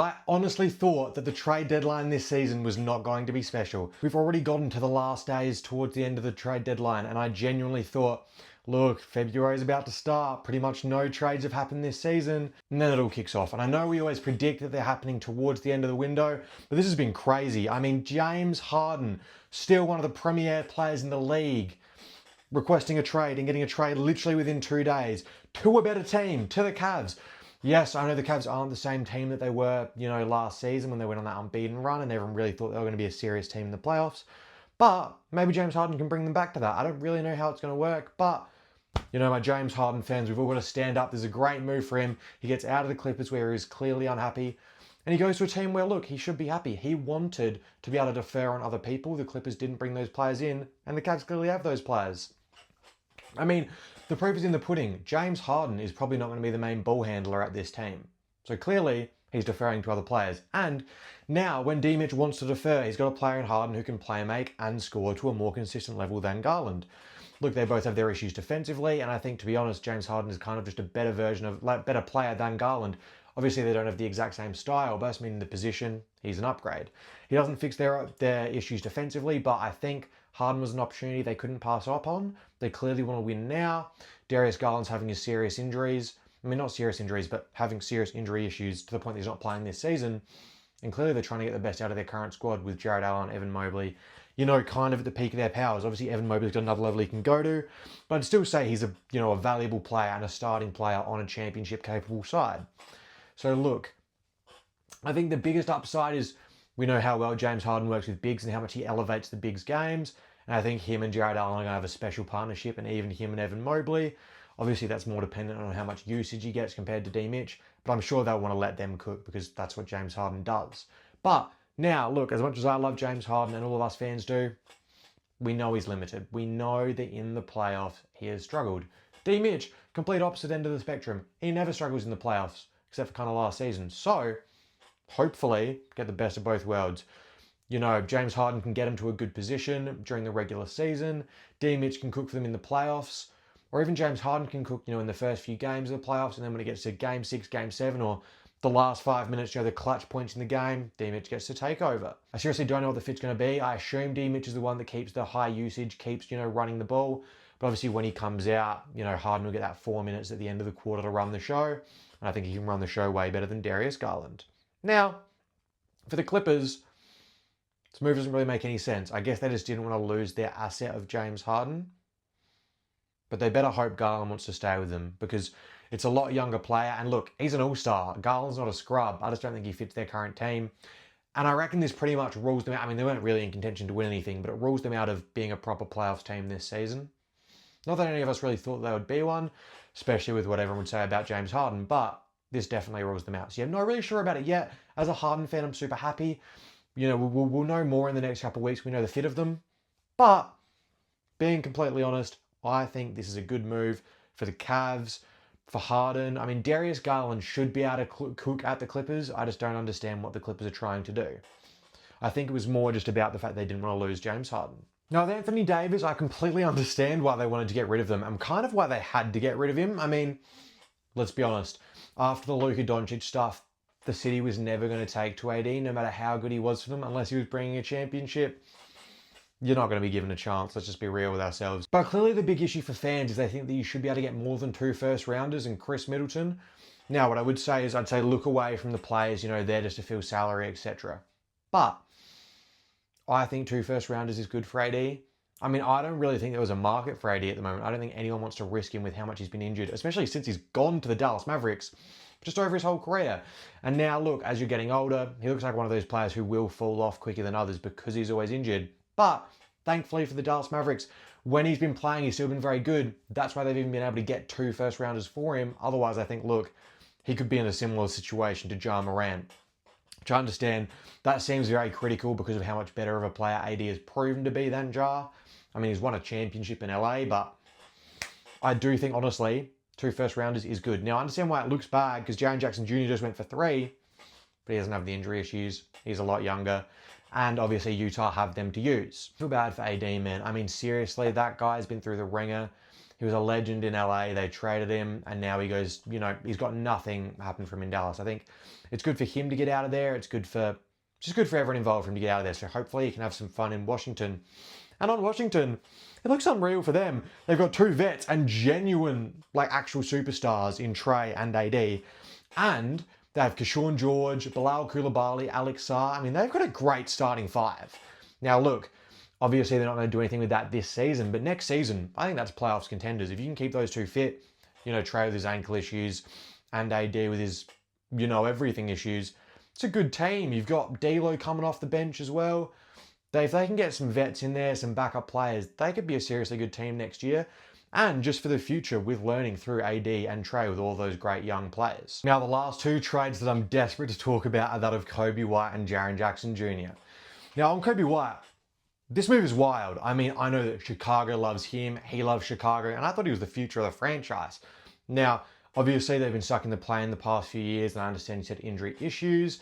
I honestly thought that the trade deadline this season was not going to be special. We've already gotten to the last days towards the end of the trade deadline, and I genuinely thought, look, February is about to start. Pretty much no trades have happened this season, and then it all kicks off. And I know we always predict that they're happening towards the end of the window, but this has been crazy. I mean, James Harden, still one of the premier players in the league, requesting a trade and getting a trade literally within 2 days to a better team, to the Cavs. Yes, I know the Cavs aren't the same team that they were, last season when they went on that unbeaten run and everyone really thought they were going to be a serious team in the playoffs. But maybe James Harden can bring them back to that. I don't really know how it's going to work, but my James Harden fans, we've all got to stand up. There's a great move for him. He gets out of the Clippers where he's clearly unhappy. And he goes to a team where, look, he should be happy. He wanted to be able to defer on other people. The Clippers didn't bring those players in, and the Cavs clearly have those players. I mean, the proof is in the pudding. James Harden is probably not going to be the main ball handler at this team. So clearly, he's deferring to other players. And now, when D-Mitch wants to defer, he's got a player in Harden who can play make and score to a more consistent level than Garland. Look, they both have their issues defensively, and I think, to be honest, James Harden is kind of just a better version of, better player than Garland. Obviously, they don't have the exact same style, but that's meaning the position, he's an upgrade. He doesn't fix their issues defensively, but I think Harden was an opportunity they couldn't pass up on. They clearly want to win now. Darius Garland's having his serious injuries. I mean, not serious injuries, but having serious injury issues to the point that he's not playing this season. And clearly they're trying to get the best out of their current squad with Jared Allen, Evan Mobley, kind of at the peak of their powers. Obviously, Evan Mobley's got another level he can go to, but I'd still say he's a valuable player and a starting player on a championship-capable side. So look, I think the biggest upside is we know how well James Harden works with bigs and how much he elevates the bigs games. And I think him and Jared Allen are going to have a special partnership, and even him and Evan Mobley. Obviously, that's more dependent on how much usage he gets compared to D-Mitch, but I'm sure they'll want to let them cook because that's what James Harden does. But now, look, as much as I love James Harden and all of us fans do, we know he's limited. We know that in the playoffs, he has struggled. D-Mitch, complete opposite end of the spectrum. He never struggles in the playoffs, except for kind of last season. So, hopefully, get the best of both worlds. James Harden can get him to a good position during the regular season. D-Mitch can cook for them in the playoffs. Or even James Harden can cook, in the first few games of the playoffs. And then when it gets to Game 6, Game 7, or the last 5 minutes, the clutch points in the game, D-Mitch gets to take over. I seriously don't know what the fit's going to be. I assume D-Mitch is the one that keeps the high usage, keeps, running the ball. But obviously when he comes out, Harden will get that 4 minutes at the end of the quarter to run the show. And I think he can run the show way better than Darius Garland. Now, for the Clippers, this move doesn't really make any sense. I guess they just didn't want to lose their asset of James Harden. But they better hope Garland wants to stay with them because it's a lot younger player. And look, he's an all-star. Garland's not a scrub. I just don't think he fits their current team. And I reckon this pretty much rules them out. I mean, they weren't really in contention to win anything, but it rules them out of being a proper playoffs team this season. Not that any of us really thought they would be one, especially with what everyone would say about James Harden, but this definitely rules them out. So yeah, I'm not really sure about it yet. As a Harden fan, I'm super happy. We'll know more in the next couple of weeks. We know the fit of them. But being completely honest, I think this is a good move for the Cavs, for Harden. I mean, Darius Garland should be able to cook at the Clippers. I just don't understand what the Clippers are trying to do. I think it was more just about the fact they didn't want to lose James Harden. Now, with Anthony Davis, I completely understand why they wanted to get rid of them and kind of why they had to get rid of him. I mean, let's be honest. After the Luka Doncic stuff, the city was never going to take to AD, no matter how good he was for them, unless he was bringing a championship. You're not going to be given a chance. Let's just be real with ourselves. But clearly the big issue for fans is they think that you should be able to get more than 2 first-rounders and Chris Middleton. Now, what I would say is I'd say look away from the players, there just to fill salary, etc. But I think 2 first-rounders is good for AD. I mean, I don't really think there was a market for AD at the moment. I don't think anyone wants to risk him with how much he's been injured, especially since he's gone to the Dallas Mavericks just over his whole career. And now, look, as you're getting older, he looks like one of those players who will fall off quicker than others because he's always injured. But thankfully for the Dallas Mavericks, when he's been playing, he's still been very good. That's why they've even been able to get 2 first-rounders for him. Otherwise, I think, look, he could be in a similar situation to Ja Morant. Which I understand, that seems very critical because of how much better of a player AD has proven to be than Ja. I mean, he's won a championship in LA, but I do think, honestly, 2 first-rounders is good. Now, I understand why it looks bad because Jaren Jackson Jr. just went for 3, but he doesn't have the injury issues. He's a lot younger. And obviously Utah have them to use. I feel bad for AD, man. I mean, seriously, that guy's been through the ringer. He was a legend in LA. They traded him, and now he goes, he's got nothing happen from him in Dallas. I think it's good for him to get out of there. It's just good for everyone involved for him to get out of there. So hopefully he can have some fun in Washington. And on Washington, it looks unreal for them. They've got 2 vets and genuine, actual superstars in Trey and AD. And they have Keshawn George, Bilal Coulibaly, Alex Sarr. I mean, they've got a great starting 5. Now, look, obviously they're not going to do anything with that this season, but next season, I think that's playoffs contenders. If you can keep those 2 fit, Trey with his ankle issues and AD with his, everything issues, it's a good team. You've got D'Lo coming off the bench as well. If they can get some vets in there, some backup players, they could be a seriously good team next year. And just for the future with learning through AD and Trey with all those great young players. Now, the last 2 trades that I'm desperate to talk about are that of Kobe White and Jaren Jackson Jr. Now, on Kobe White, this move is wild. I mean, I know that Chicago loves him. He loves Chicago. And I thought he was the future of the franchise. Now, obviously, they've been stuck in the play in the past few years. And I understand he's had injury issues.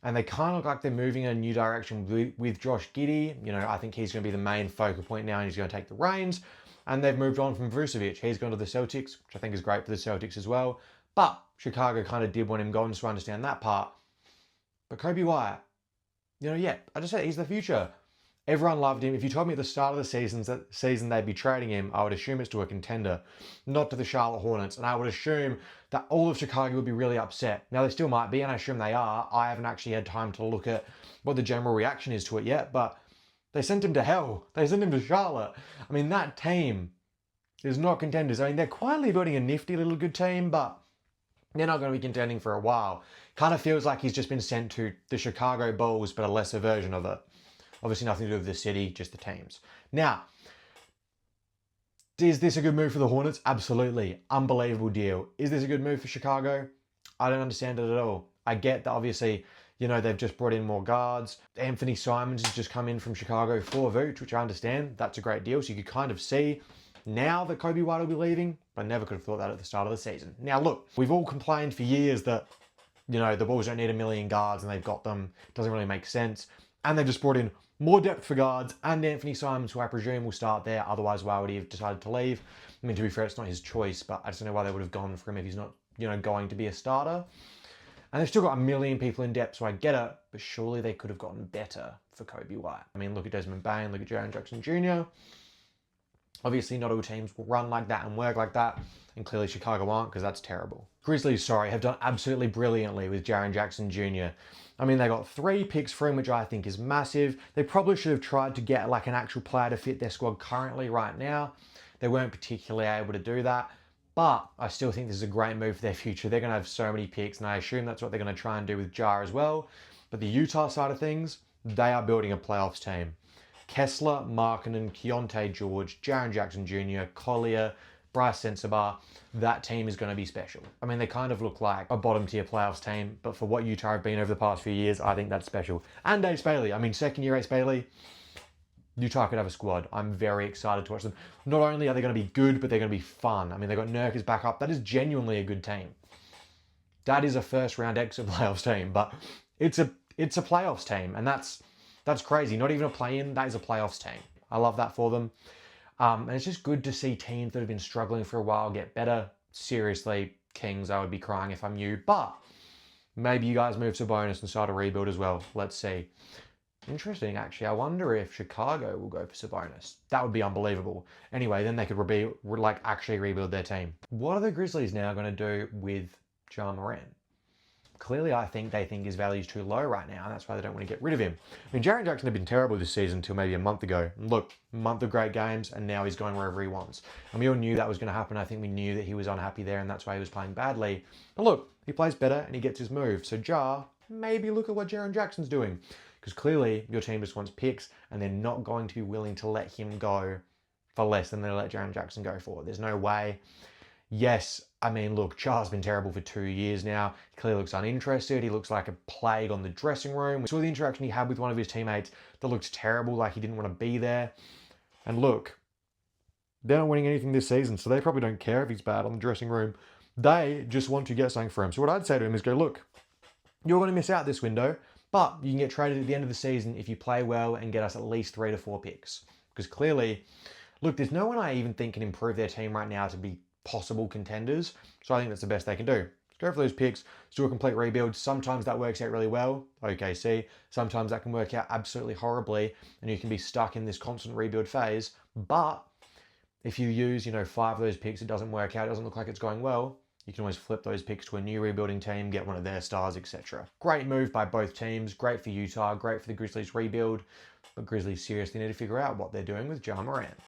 And they kind of look like they're moving in a new direction with Josh Giddey. I think he's going to be the main focal point now. And he's going to take the reins. And they've moved on from Vucevic. He's gone to the Celtics, which I think is great for the Celtics as well. But Chicago kind of did want him gone, so I understand that part. But Kobe White, I just said he's the future. Everyone loved him. If you told me at the start of the season they'd be trading him, I would assume it's to a contender, not to the Charlotte Hornets. And I would assume that all of Chicago would be really upset. Now, they still might be, and I assume they are. I haven't actually had time to look at what the general reaction is to it yet, but they sent him to hell. They sent him to Charlotte. I mean, that team is not contenders. I mean, they're quietly building a nifty little good team, but they're not going to be contending for a while. Kind of feels like he's just been sent to the Chicago Bulls, but a lesser version of it. Obviously nothing to do with the city, just the teams. Now, is this a good move for the Hornets? Absolutely. Unbelievable deal. Is this a good move for Chicago? I don't understand it at all. I get that obviously, they've just brought in more guards. Anthony Simons has just come in from Chicago for Vooch, which I understand. That's a great deal. So you could kind of see now that Kobe White will be leaving, but I never could have thought that at the start of the season. Now, look, we've all complained for years that, the Bulls don't need 1 million guards and they've got them. It doesn't really make sense. And they've just brought in more depth for guards and Anthony Simons, who I presume will start there. Otherwise, why would he have decided to leave? I mean, to be fair, it's not his choice, but I just don't know why they would have gone for him if he's not, going to be a starter. And they've still got 1 million people in depth, so I get it, but surely they could have gotten better for Kobe White. I mean, look at Desmond Bain, look at Jaren Jackson Jr. Obviously, not all teams will run like that and work like that, and clearly Chicago aren't, because that's terrible. Grizzlies, have done absolutely brilliantly with Jaren Jackson Jr. I mean, they got 3 picks for him, which I think is massive. They probably should have tried to get an actual player to fit their squad currently right now. They weren't particularly able to do that, but I still think this is a great move for their future. They're going to have so many picks, and I assume that's what they're going to try and do with Jar as well. But the Utah side of things, they are building a playoffs team. Kessler, Markkanen, Keontae George, Jaren Jackson Jr., Collier, Bryce Sensabaugh, that team is going to be special. I mean, they kind of look like a bottom tier playoffs team, but for what Utah have been over the past few years, I think that's special. And Ace Bailey. I mean, second year Ace Bailey, Utah could have a squad. I'm very excited to watch them. Not only are they going to be good, but they're going to be fun. I mean, they've got Nurkic back up. That is genuinely a good team. That is a first round exit playoffs team, but it's a playoffs team, and that's crazy. Not even a play-in, that is a playoffs team. I love that for them. And it's just good to see teams that have been struggling for a while get better. Seriously, Kings, I would be crying if I'm you. But maybe you guys move Sabonis and start a rebuild as well. Let's see. Interesting, actually. I wonder if Chicago will go for Sabonis. That would be unbelievable. Anyway, then they could actually rebuild their team. What are the Grizzlies now going to do with Ja Morant? Clearly, I think they think his value is too low right now, and that's why they don't want to get rid of him. I mean, Jaren Jackson had been terrible this season until maybe a month ago. And look, a month of great games, and now he's going wherever he wants. And we all knew that was going to happen. I think we knew that he was unhappy there, and that's why he was playing badly. But look, he plays better, and he gets his move. So Ja, maybe look at what Jaren Jackson's doing. Because clearly, your team just wants picks, and they're not going to be willing to let him go for less than they let Jaren Jackson go for. There's no way. Yes, I mean, look, Ja's been terrible for 2 years now. He clearly looks uninterested. He looks like a plague on the dressing room. We saw the interaction he had with one of his teammates that looked terrible, like he didn't want to be there. And look, they're not winning anything this season, so they probably don't care if he's bad on the dressing room. They just want to get something for him. So what I'd say to him is go, look, you're going to miss out this window, but you can get traded at the end of the season if you play well and get us at least 3 to 4 picks. Because clearly, Look, there's no one I even think can improve their team right now to be possible contenders. So I think that's the best they can do. Go for those picks, do a complete rebuild. Sometimes that works out really well, OKC. Sometimes that can work out absolutely horribly and you can be stuck in this constant rebuild phase. But if you use, 5 of those picks, it doesn't work out, it doesn't look like it's going well, you can always flip those picks to a new rebuilding team, get one of their stars, etc. Great move by both teams. Great for Utah, great for the Grizzlies rebuild. But Grizzlies seriously need to figure out what they're doing with Ja Morant.